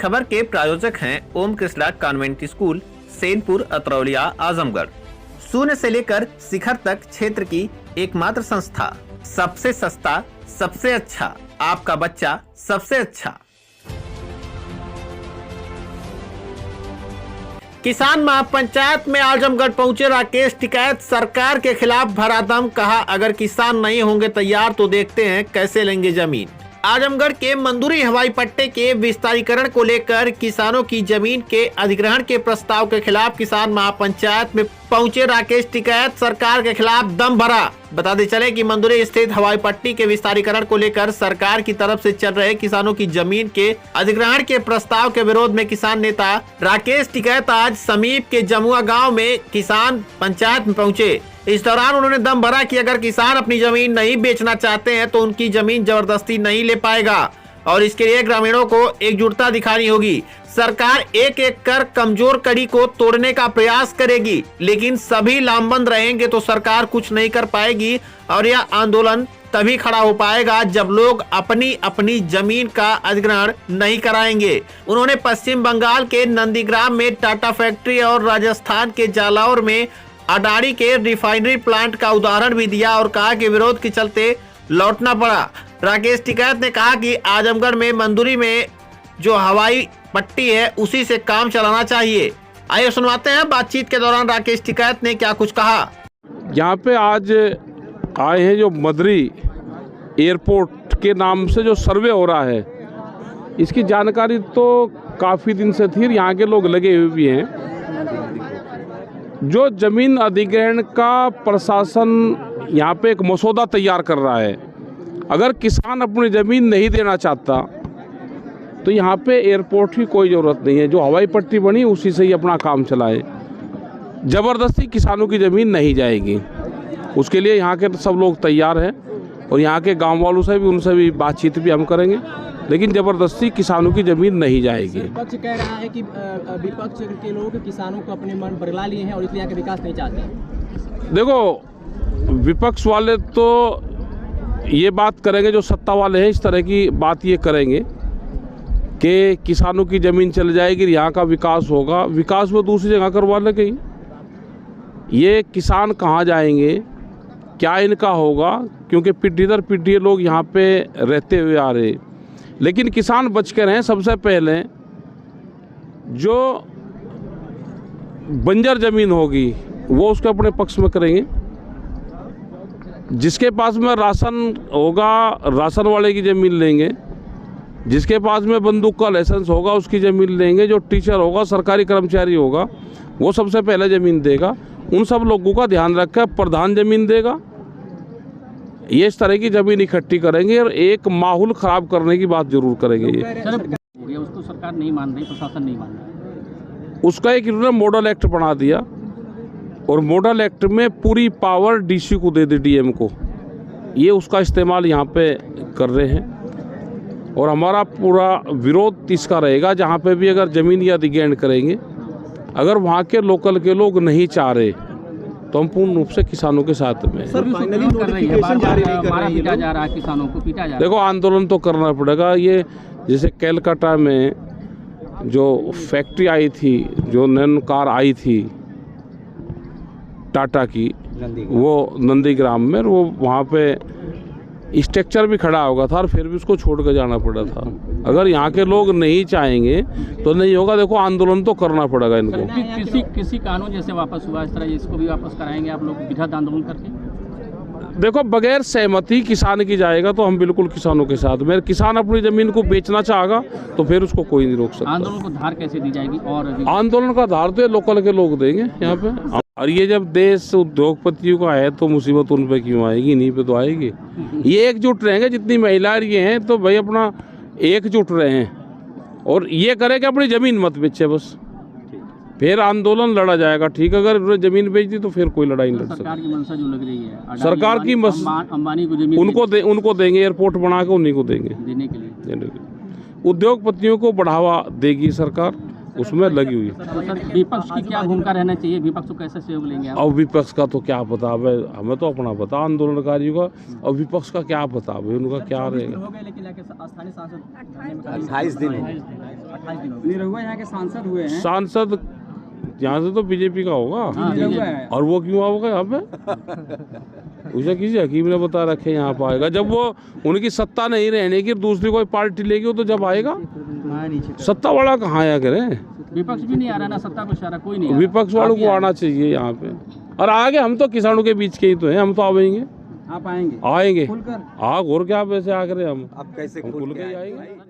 खबर के प्रायोजक हैं ओम कृष्णा कॉन्वेंट स्कूल, सेनपुर, अतरौलिया, आजमगढ़। शून्य से लेकर शिखर तक क्षेत्र की एकमात्र संस्था। सबसे सस्ता, सबसे अच्छा, आपका बच्चा सबसे अच्छा। किसान महापंचायत में आजमगढ़ पहुंचे राकेश टिकैत, सरकार के खिलाफ भरा दम, कहा अगर किसान नहीं होंगे तैयार तो देखते हैं कैसे लेंगे जमीन। आजमगढ़ के मंदुरी हवाई पट्टे के विस्तारीकरण को लेकर किसानों की जमीन के अधिग्रहण के प्रस्ताव के खिलाफ किसान महापंचायत में पहुंचे राकेश टिकैत, सरकार के खिलाफ दम भरा। बताते चले कि मंदुरी स्थित हवाई पट्टी के विस्तारीकरण को लेकर सरकार की तरफ से चल रहे किसानों की जमीन के अधिग्रहण के प्रस्ताव के विरोध में किसान नेता राकेश टिकैत आज समीप के जमुआ गाँव में किसान पंचायत में पहुँचे। इस दौरान उन्होंने दम भरा कि अगर किसान अपनी जमीन नहीं बेचना चाहते हैं तो उनकी जमीन जबरदस्ती नहीं ले पाएगा और इसके लिए ग्रामीणों को एकजुटता दिखानी होगी। सरकार एक एक कर कमजोर कड़ी को तोड़ने का प्रयास करेगी, लेकिन सभी लामबंद रहेंगे तो सरकार कुछ नहीं कर पाएगी और यह आंदोलन तभी खड़ा हो पाएगा जब लोग अपनी अपनी जमीन का अधिग्रहण नहीं कराएंगे। उन्होंने पश्चिम बंगाल के नंदीग्राम में टाटा फैक्ट्री और राजस्थान के जालौर में अडानी के रिफाइनरी प्लांट का उदाहरण भी दिया और कहा कि विरोध के चलते लौटना पड़ा। राकेश टिकैत ने कहा कि आजमगढ़ में मंदुरी में जो हवाई पट्टी है उसी से काम चलाना चाहिए। आइए सुनवाते हैं बातचीत के दौरान राकेश टिकैत ने क्या कुछ कहा। यहाँ पे आज आए हैं जो मदरी एयरपोर्ट के नाम से जो सर्वे हो रहा है, इसकी जानकारी तो काफ़ी दिन से थी, यहाँ के लोग लगे हुए भी हैं। जो जमीन अधिग्रहण का प्रशासन यहाँ पे एक मसौदा तैयार कर रहा है, अगर किसान अपनी ज़मीन नहीं देना चाहता तो यहाँ पे एयरपोर्ट की कोई ज़रूरत नहीं है। जो हवाई पट्टी बनी उसी से ही अपना काम चलाए। ज़बरदस्ती किसानों की ज़मीन नहीं जाएगी, उसके लिए यहाँ के सब लोग तैयार हैं और यहाँ के गांव वालों से भी, उनसे भी बातचीत भी हम करेंगे, लेकिन ज़बरदस्ती किसानों की ज़मीन नहीं जाएगी। विपक्ष कह रहा है कि विपक्ष के लोग किसानों को अपने मन बरला लिए हैं और इसलिए आगे विकास नहीं चाहते। देखो, विपक्ष वाले तो ये बात करेंगे, जो सत्ता वाले हैं इस तरह की बात ये करेंगे कि किसानों की ज़मीन चल जाएगी, यहाँ का विकास होगा। विकास वो दूसरी जगह करवा ले कहीं। ये किसान कहाँ जाएंगे, क्या इनका होगा, क्योंकि पीढ़ी दर पीढ़ी लोग यहाँ पे रहते हुए आ रहे। लेकिन किसान बच के रहें। सबसे पहले जो बंजर ज़मीन होगी वो उसके अपने पक्ष में करेंगे। जिसके पास में राशन होगा राशन वाले की ज़मीन लेंगे, जिसके पास में बंदूक का लाइसेंस होगा उसकी ज़मीन लेंगे, जो टीचर होगा, सरकारी कर्मचारी होगा, वो सबसे पहले ज़मीन देगा। उन सब लोगों का ध्यान रखकर प्रधान ज़मीन देगा। ये इस तरह की ज़मीन इकट्ठी करेंगे और एक माहौल ख़राब करने की बात जरूर करेंगे। ये उसको सरकार नहीं मान रही, प्रशासन नहीं मान रहा। उसका एक इन्होंने मॉडल एक्ट बना दिया और मॉडल एक्ट में पूरी पावर डीसी को दे दी, डीएम को। ये उसका इस्तेमाल यहाँ पे कर रहे हैं और हमारा पूरा विरोध इसका रहेगा। जहाँ पे भी अगर ज़मीन या अधिग्रहण करेंगे, अगर वहाँ के लोकल के लोग नहीं चाह रहे तो हम पूर्ण रूप से किसानों के साथ में। सर, फाइनली नोटिफिकेशन जारी नहीं कर रही है, जा रहा है, किसानों को पीटा जा रहा है। देखो, आंदोलन तो करना पड़ेगा। ये जैसे कैलकाटा में जो फैक्ट्री आई थी, जो नैनो कार आई थी टाटा की, वो नंदीग्राम में, वो वहाँ पे स्ट्रक्चर भी खड़ा होगा था और फिर भी उसको छोड़ कर जाना पड़ा था। अगर यहाँ के लोग नहीं चाहेंगे तो नहीं होगा। देखो, आंदोलन तो करना पड़ेगा इनको। किसी कानून जैसे वापस हुआ इस तरह इसको भी वापस कराएंगे आप लोग वृहद आंदोलन करके? देखो, बगैर सहमति किसान की जाएगा तो हम बिल्कुल किसानों के साथ में। किसान अपनी ज़मीन को बेचना चाहेगा तो फिर उसको कोई नहीं रोक सकता। आंदोलन को धार कैसे दी जाएगी? और आंदोलन का धार तो लोकल के लोग देंगे यहाँ पे। और ये जब देश उद्योगपतियों का है तो मुसीबत उन पे क्यों आएगी? इन्हीं पे तो आएगी। ये एकजुट रहेंगे, जितनी महिला ये हैं तो भाई अपना एकजुट रहे हैं और ये करें कि अपनी ज़मीन मत बेचे, बस फिर आंदोलन लड़ा जाएगा। ठीक, अगर उन्होंने ज़मीन बेच दी तो फिर कोई लड़ाई नहीं लड़ सकती। सरकार की मंशा जो लग रही है, सरकार की अंबानी को जमीन उनको देंगे, एयरपोर्ट बना के उन्हीं को देने के लिए। उद्योगपतियों को बढ़ावा देगी सरकार उसमें लगी हुई है। तो सर विपक्ष की क्या भूमिका रहना चाहिए, विपक्ष को कैसे सहयोग लेंगे आप? अब विपक्ष का तो क्या पता हमें तो अपना पता आंदोलनकारियों का, और विपक्ष का क्या पता भाई, उनका क्या रहेगा। हो गए लेकिन यहाँ के स्थानीय सांसद 28 दिन हो गए। 28 दिन हो गए। निरहुआ यहाँ के सांसद हुए हैं। सांसद यहाँ से तो बीजेपी का होगा, निरहुआ है। और वो क्यों होगा यहाँ पे? उसे किसी हकीम ने बता रखे यहाँ पे आएगा जब वो उनकी सत्ता नहीं रहने की दूसरी कोई पार्टी लेगी, वो तो जब आएगा। सत्ता वाला कहाँ आया करें, विपक्ष भी नहीं आ रहा ना, सत्ता को इशारा कोई नहीं आ रहा। विपक्ष वालों को आना चाहिए यहाँ पे। और आगे हम तो किसानों के बीच के ही तो हैं, हम तो आएंगे आप आएंगे आएंगे खुलकर। आग और क्या वैसे आकर हम अब कैसे खुल के ही आएंगे।